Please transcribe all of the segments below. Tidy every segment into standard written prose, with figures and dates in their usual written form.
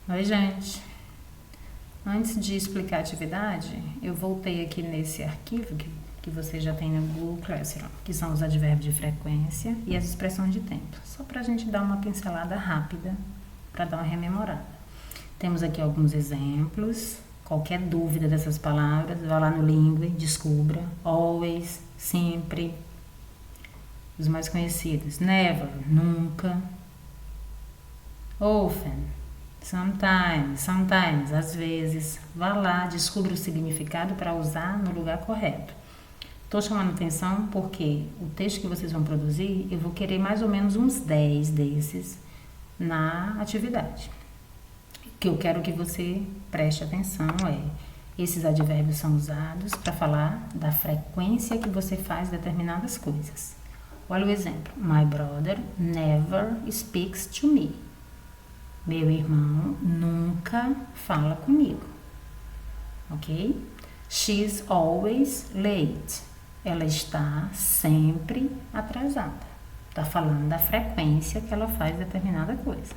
Oi, gente. Antes de explicar a atividade, eu voltei aqui nesse arquivo que você já tem no Google Classroom, que são os advérbios de frequência e as expressões de tempo. Só para a gente dar uma pincelada rápida, para dar uma rememorada. Temos aqui alguns exemplos. Qualquer dúvida dessas palavras, vá lá no Lingue, descubra. Always, sempre. Os mais conhecidos. Never, nunca. Often, sometimes, às vezes. Vá lá, descubra o significado para usar no lugar correto. Estou chamando atenção porque o texto que vocês vão produzir, eu vou querer mais ou menos uns 10 desses na atividade. O que eu quero que você preste atenção esses advérbios são usados para falar da frequência que você faz determinadas coisas. Olha o exemplo. My brother never speaks to me. Meu irmão nunca fala comigo. Ok? She's always late. Ela está sempre atrasada. Está falando da frequência que ela faz determinada coisa.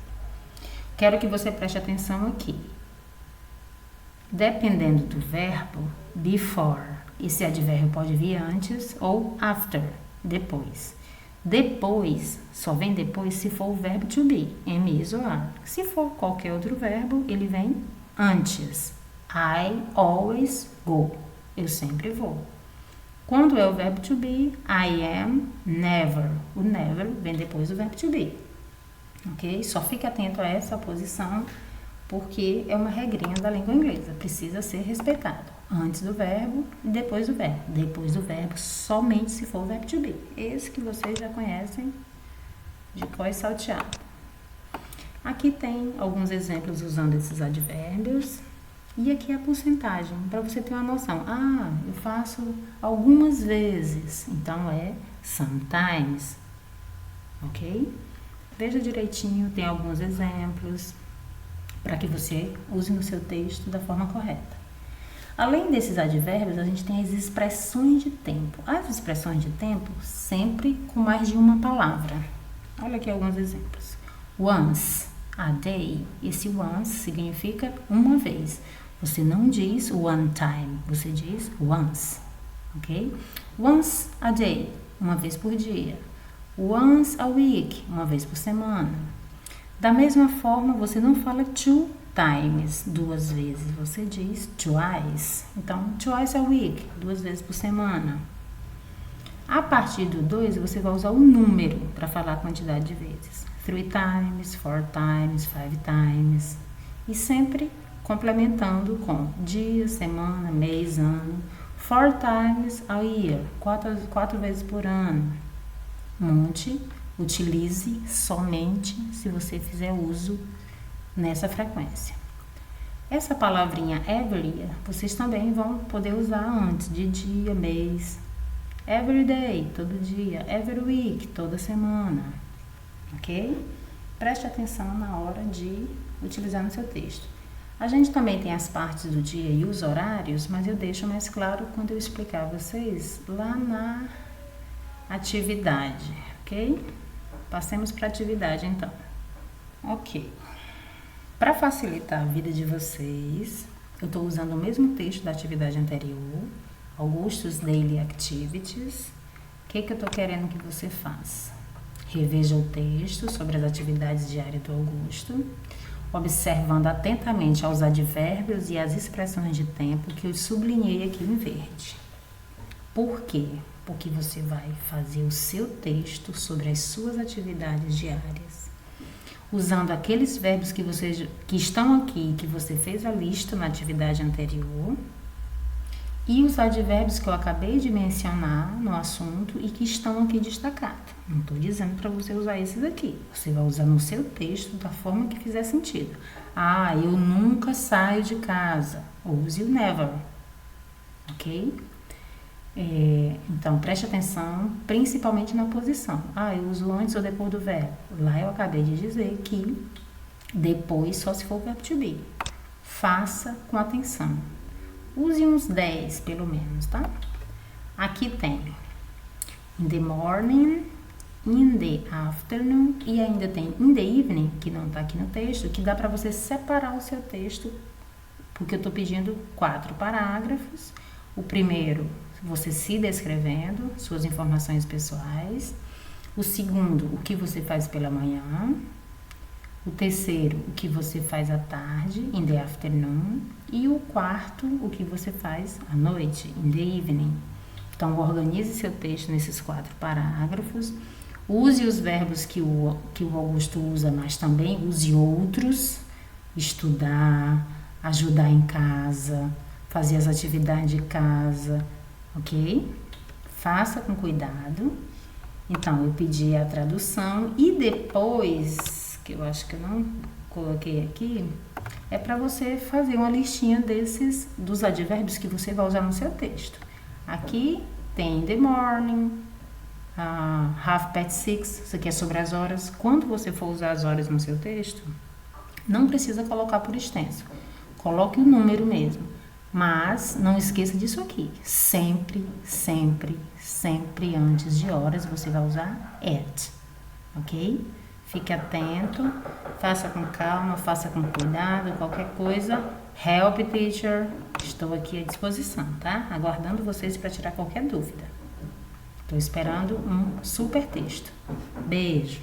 Quero que você preste atenção aqui. Dependendo do verbo, before, esse advérbio pode vir antes ou after, depois. Depois, só vem depois se for o verbo to be, am, is ou are. Se for qualquer outro verbo, ele vem antes. I always go. Eu sempre vou. Quando é o verbo to be, I am never. O never vem depois do verbo to be. Ok? Só fique atento a essa posição, porque é uma regrinha da língua inglesa. Precisa ser respeitado. Antes do verbo e depois do verbo. Depois do verbo, somente se for o verbo to be. Esse que vocês já conhecem de cor e salteado. Aqui tem alguns exemplos usando esses advérbios. E aqui é a porcentagem, para você ter uma noção. Ah, eu faço algumas vezes. Então, é sometimes. Ok? Veja direitinho, tem alguns exemplos para que você use no seu texto da forma correta. Além desses advérbios, a gente tem as expressões de tempo. As expressões de tempo sempre com mais de uma palavra. Olha aqui alguns exemplos. Once a day. Esse once significa uma vez. Você não diz one time, você diz once. Ok? Once a day. Uma vez por dia. Once a week, uma vez por semana. Da mesma forma, você não fala two times, duas vezes, você diz twice. Então, twice a week, duas vezes por semana. A partir do 2, você vai usar o número para falar a quantidade de vezes. 3 times, 4 times, 5 times. E sempre complementando com dia, semana, mês, ano. 4 times a year, 4 vezes por ano. Monte, utilize somente se você fizer uso nessa frequência. Essa palavrinha every, vocês também vão poder usar antes de dia, mês. Every day, todo dia. Every week, toda semana. Ok? Preste atenção na hora de utilizar no seu texto. A gente também tem as partes do dia e os horários, mas eu deixo mais claro quando eu explicar a vocês lá na atividade, ok? Passemos para a atividade, então. Ok. Para facilitar a vida de vocês, eu estou usando o mesmo texto da atividade anterior, Augustus Daily Activities. O que eu estou querendo que você faça? Reveja o texto sobre as atividades diárias do Augusto, observando atentamente aos advérbios e as expressões de tempo que eu sublinhei aqui em verde. Por quê? Porque você vai fazer o seu texto sobre as suas atividades diárias, usando aqueles verbos que estão aqui, que você fez a lista na atividade anterior, e os advérbios que eu acabei de mencionar no assunto e que estão aqui destacados. Não estou dizendo para você usar esses aqui. Você vai usar no seu texto da forma que fizer sentido. Ah, eu nunca saio de casa. Use o never. Ok? Então, preste atenção, principalmente na posição. Ah, eu uso antes ou depois do verbo. Lá eu acabei de dizer que depois só se for o verbo to be. Faça com atenção. Use uns 10, pelo menos, tá? Aqui tem. In the morning, in the afternoon, e ainda tem in the evening, que não está aqui no texto, que dá para você separar o seu texto, porque eu estou pedindo 4 parágrafos. O primeiro, você se descrevendo, suas informações pessoais. O segundo, o que você faz pela manhã. O terceiro, o que você faz à tarde, in the afternoon. E o quarto, o que você faz à noite, in the evening. Então, organize seu texto nesses 4 parágrafos. Use os verbos que o Augusto usa, mas também use outros. Estudar, ajudar em casa, fazer as atividades de casa, ok? Faça com cuidado. Então, eu pedi a tradução e depois, que eu acho que eu não coloquei aqui, é para você fazer uma listinha dos advérbios que você vai usar no seu texto. Aqui tem the morning, 6:30, isso aqui é sobre as horas. Quando você for usar as horas no seu texto, não precisa colocar por extenso. Coloque o número mesmo. Mas não esqueça disso aqui. Sempre, sempre, sempre antes de horas você vai usar at. Ok? Fique atento, faça com calma, faça com cuidado, qualquer coisa. Help, teacher. Estou aqui à disposição, tá? Aguardando vocês para tirar qualquer dúvida. Estou esperando um super texto. Beijo!